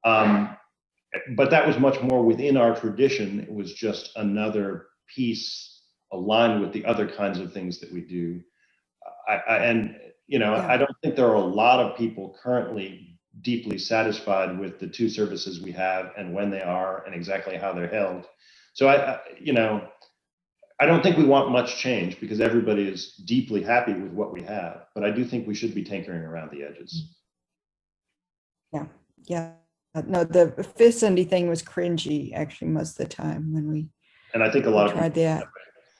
But that was much more within our tradition. It was just another piece aligned with the other kinds of things that we do. I don't think there are a lot of people currently deeply satisfied with the two services we have and when they are and exactly how they're held. So I don't think we want much change because everybody is deeply happy with what we have, but I do think we should be tinkering around the edges. Yeah. No, the fifth Sunday thing was cringy actually most of the time when we. And I think a lot of tried that.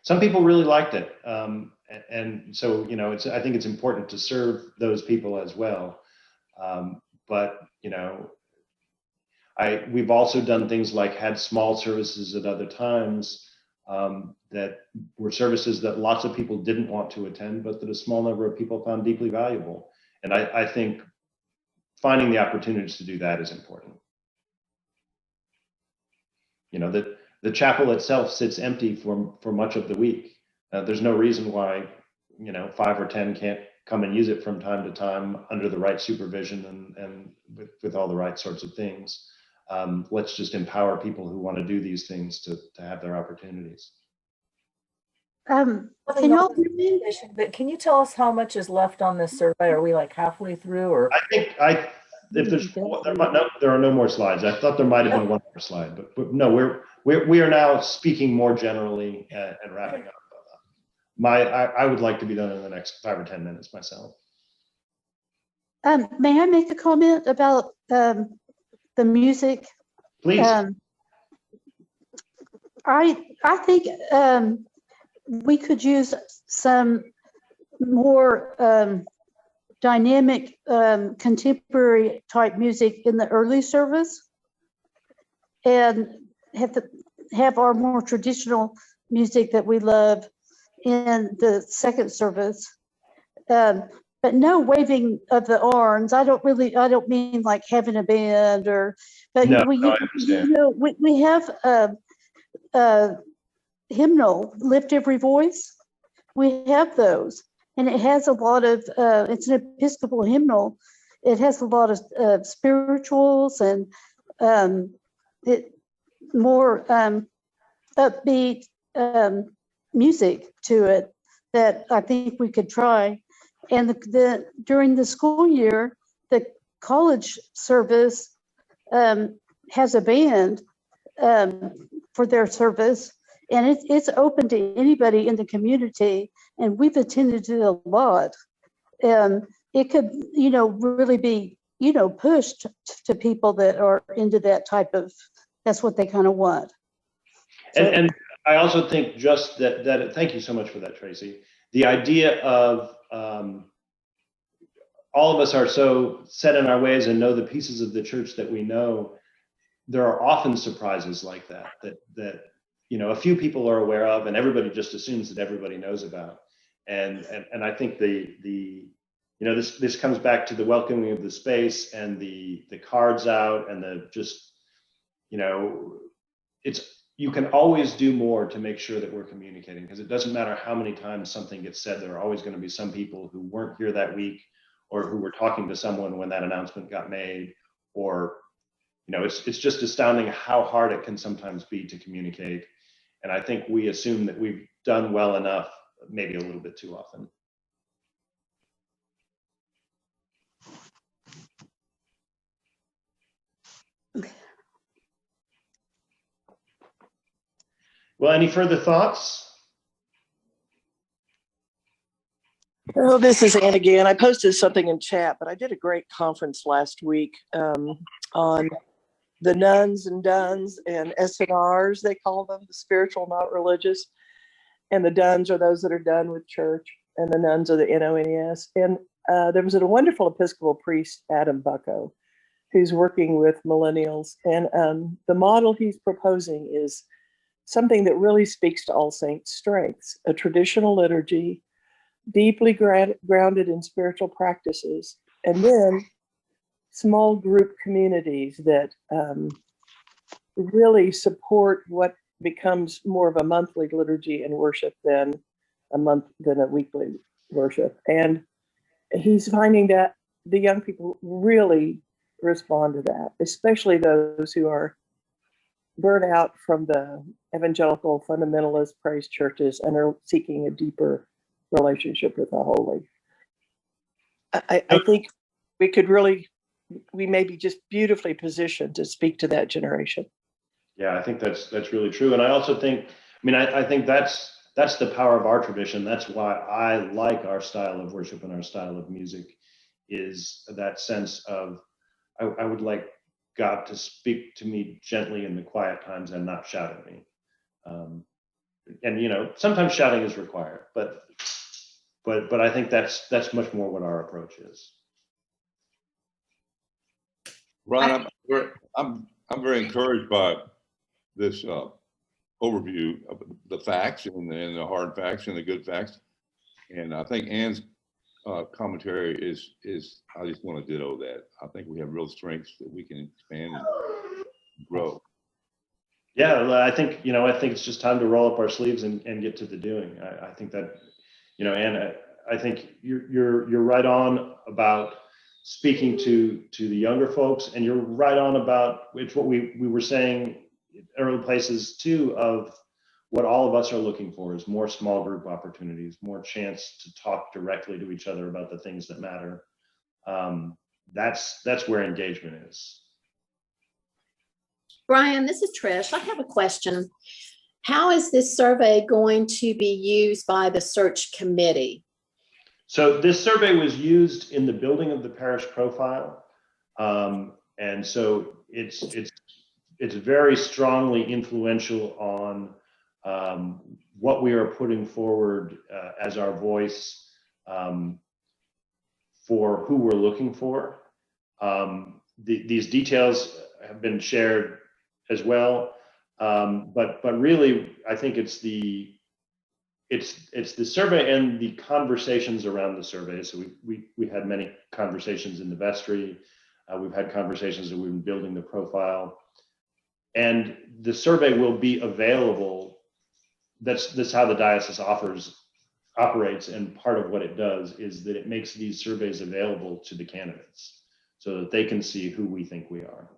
Some people really liked it. And so, I think it's important to serve those people as well. But we've also done things like had small services at other times that were services that lots of people didn't want to attend, but that a small number of people found deeply valuable. And I think finding the opportunities to do that is important. You know, that the chapel itself sits empty for much of the week. There's no reason why, you know, 5 or 10 can't come and use it from time to time under the right supervision and with all the right sorts of things. Let's just empower people who want to do these things to have their opportunities. Can y'all hear me? But can you tell us how much is left on this survey? Are we like halfway through, or? I think if there's there are no more slides. I thought there might have been one more slide, but no, we are now speaking more generally and wrapping up. I would like to be done in the next 5 or 10 minutes myself. May I make a comment about the music? Please. I think we could use some more dynamic contemporary type music in the early service, and have our more traditional music that we love in the second service. But no waving of the arms. I don't mean like having a band but no, we, no, I understand. you know, we have a hymnal, Lift Every Voice. We have those, and it has a lot of, it's an Episcopal hymnal. It has a lot of spirituals and more upbeat music to it that I think we could try. And during the school year, the college service has a band for their service, and it's open to anybody in the community, and we've attended it a lot. It could, you know, really be, you know, pushed to people that are into that type of, that's what they kind of want. So, And I also think just that thank you so much for that, Tracy. The idea of all of us are so set in our ways and know the pieces of the church that we know. There are often surprises like that you know, a few people are aware of, and everybody just assumes that everybody knows about. And I think the you know, this comes back to the welcoming of the space and the cards out and the just, you know, you can always do more to make sure that we're communicating, because it doesn't matter how many times something gets said, there are always going to be some people who weren't here that week, or who were talking to someone when that announcement got made, or, you know, it's just astounding how hard it can sometimes be to communicate. And I think we assume that we've done well enough, maybe a little bit too often. Well, any further thoughts? Oh, this is Ann again. I posted something in chat, but I did a great conference last week on the nuns and duns and SNRs, they call them, the spiritual, not religious. And the duns are those that are done with church, and the nuns are the NONES. And there was a wonderful Episcopal priest, Adam Bucko, who's working with millennials. And the model he's proposing is something that really speaks to All Saints' strengths: a traditional liturgy, deeply grounded in spiritual practices, and then small group communities that really support what becomes more of a monthly liturgy and worship than a weekly worship. And he's finding that the young people really respond to that, especially those who are burnt out from the evangelical fundamentalist praise churches and are seeking a deeper relationship with the holy. I think we may be just beautifully positioned to speak to that generation. Yeah, I think that's really true. And I also think, I think that's the power of our tradition. That's why I like our style of worship and our style of music, is that sense of, I would like God to speak to me gently in the quiet times and not shout at me. And, you know, sometimes shouting is required, but I think that's much more what our approach is. Brian, I'm very encouraged by this overview of the facts and the hard facts and the good facts. And I think Ann's commentary is I just want to ditto that. I think we have real strengths that we can expand and grow. Yeah, well, I think it's just time to roll up our sleeves and get to the doing. I think that, Ann, I think you're right on about speaking to the younger folks, and you're right on about it's what we were saying in early places too, of what all of us are looking for is more small group opportunities, more chance to talk directly to each other about the things that matter. That's where engagement is. Brian, this is Trish. I have a question. How is this survey going to be used by the search committee? So this survey was used in the building of the parish profile. And so it's very strongly influential on what we are putting forward as our voice for who we're looking for. These details have been shared as well, but really, I think it's the survey and the conversations around the survey. So we had many conversations in the vestry. We've had conversations that we've been building the profile, and the survey will be available. That's how the diocese operates, and part of what it does is that it makes these surveys available to the candidates so that they can see who we think we are.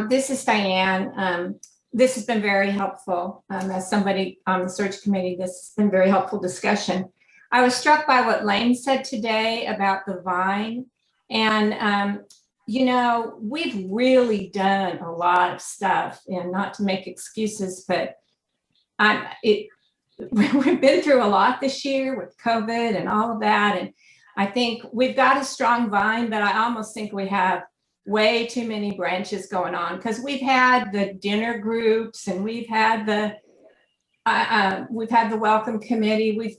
This is Diane. This has been very helpful. As somebody on the search committee, this has been very helpful discussion. I was struck by what Lane said today about the vine. And, we've really done a lot of stuff, and not to make excuses, but we've been through a lot this year with COVID and all of that. And I think we've got a strong vine, but I almost think we have way too many branches going on, because we've had the dinner groups, and we've had the welcome committee. We've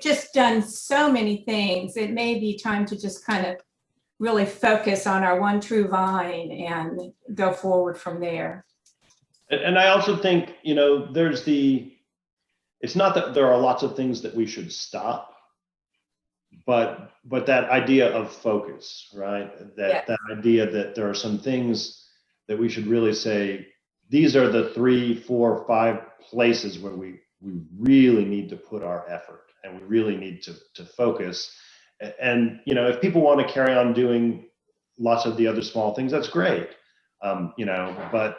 just done so many things. It may be time to just kind of really focus on our one true vine and go forward from there. And I also think, it's not that there are lots of things that we should stop, but that idea of focus, right? That idea that there are some things that we should really say, these are the 3, 4, 5 places where we really need to put our effort, and we really need to focus. And, if people want to carry on doing lots of the other small things, that's great. But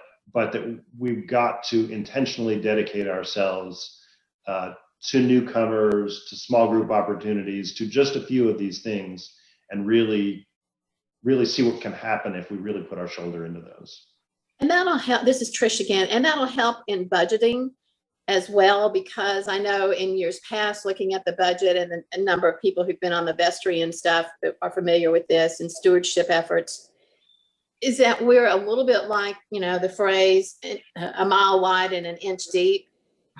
that we've got to intentionally dedicate ourselves to newcomers, to small group opportunities, to just a few of these things, and really see what can happen if we really put our shoulder into those. And that'll help. This is Trish again, and that'll help in budgeting as well, because I know in years past, looking at the budget, and a number of people who've been on the vestry and stuff that are familiar with this and stewardship efforts, is that we're a little bit like, the phrase, a mile wide and an inch deep.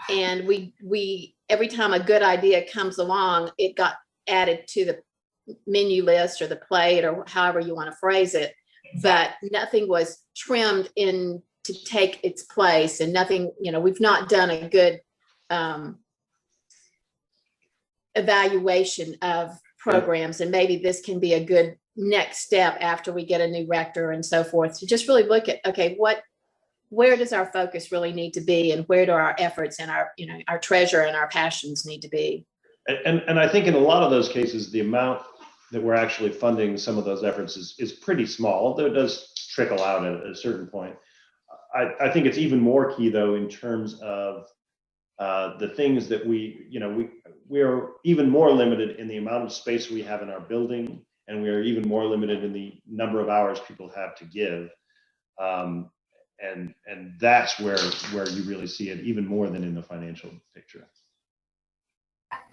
And we every time a good idea comes along, it got added to the menu list or the plate, or however you want to phrase it, but nothing was trimmed in to take its place, and nothing, we've not done a good evaluation of programs. And maybe this can be a good next step after we get a new rector and so forth, to just really look at, okay, where does our focus really need to be, and where do our efforts and our treasure and our passions need to be? And I think in a lot of those cases, the amount that we're actually funding some of those efforts is pretty small, although it does trickle out at a certain point. I think it's even more key, though, in terms of the things that we are even more limited in the amount of space we have in our building, and we are even more limited in the number of hours people have to give. And that's where you really see it, even more than in the financial picture.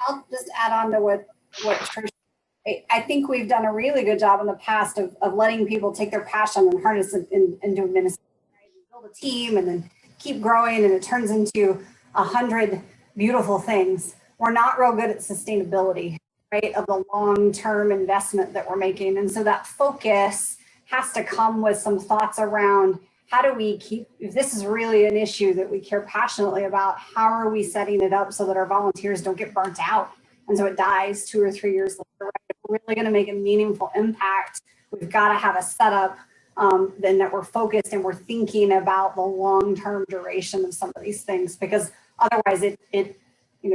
I'll just add on to what Trish, I think we've done a really good job in the past of letting people take their passion and harness it into administration, build a team, and then keep growing, and it turns into 100 beautiful things. We're not real good at sustainability, right, of the long-term investment that we're making. And so that focus has to come with some thoughts around how do we keep, if this is really an issue that we care passionately about, how are we setting it up so that our volunteers don't get burnt out? And so it dies 2 or 3 years later, right? If we're really going to make a meaningful impact, we've got to have a setup then that we're focused and we're thinking about the long-term duration of some of these things, because otherwise it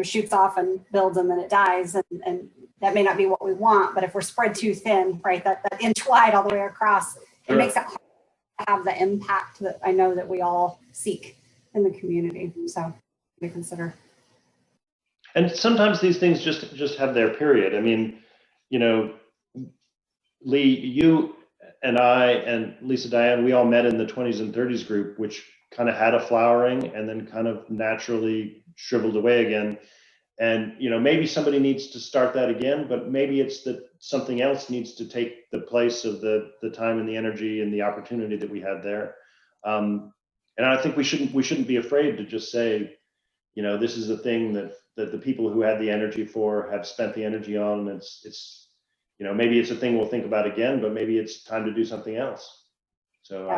shoots off and builds and then it dies, and that may not be what we want. But if we're spread too thin, right, that inch wide all the way across, it makes it hard to have the impact that I know that we all seek in the community. So to consider. And sometimes these things just have their period. I mean, Lee, you and I and Lisa Diane, we all met in the 20s and 30s group, which kind of had a flowering and then kind of naturally shriveled away again. And, maybe somebody needs to start that again, but maybe it's that something else needs to take the place of the time and the energy and the opportunity that we had there. And I think we shouldn't be afraid to just say, this is the thing that the people who had the energy for have spent the energy on. And it's maybe it's a thing we'll think about again, but maybe it's time to do something else. So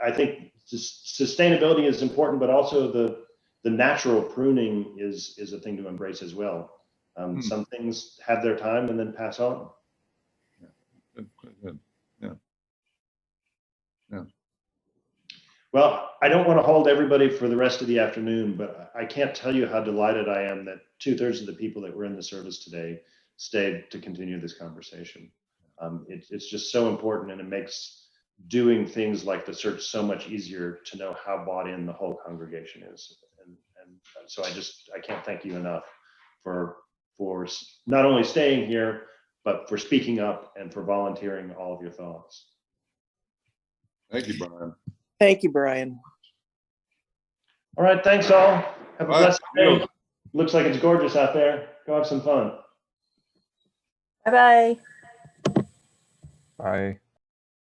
I think sustainability is important, but also the natural pruning is a thing to embrace as well. Some things have their time and then pass on. Good. Yeah. Well, I don't want to hold everybody for the rest of the afternoon, but I can't tell you how delighted I am that 2/3 of the people that were in the service today stayed to continue this conversation. It's just so important, and it makes doing things like the search so much easier to know how bought in the whole congregation is. And so I can't thank you enough for not only staying here, but for speaking up and for volunteering all of your thoughts. Thank you, Brian. Thank you, Brian. All right, thanks all. Have a All right, blessed day. Looks like it's gorgeous out there. Go have some fun. Bye-bye. Bye.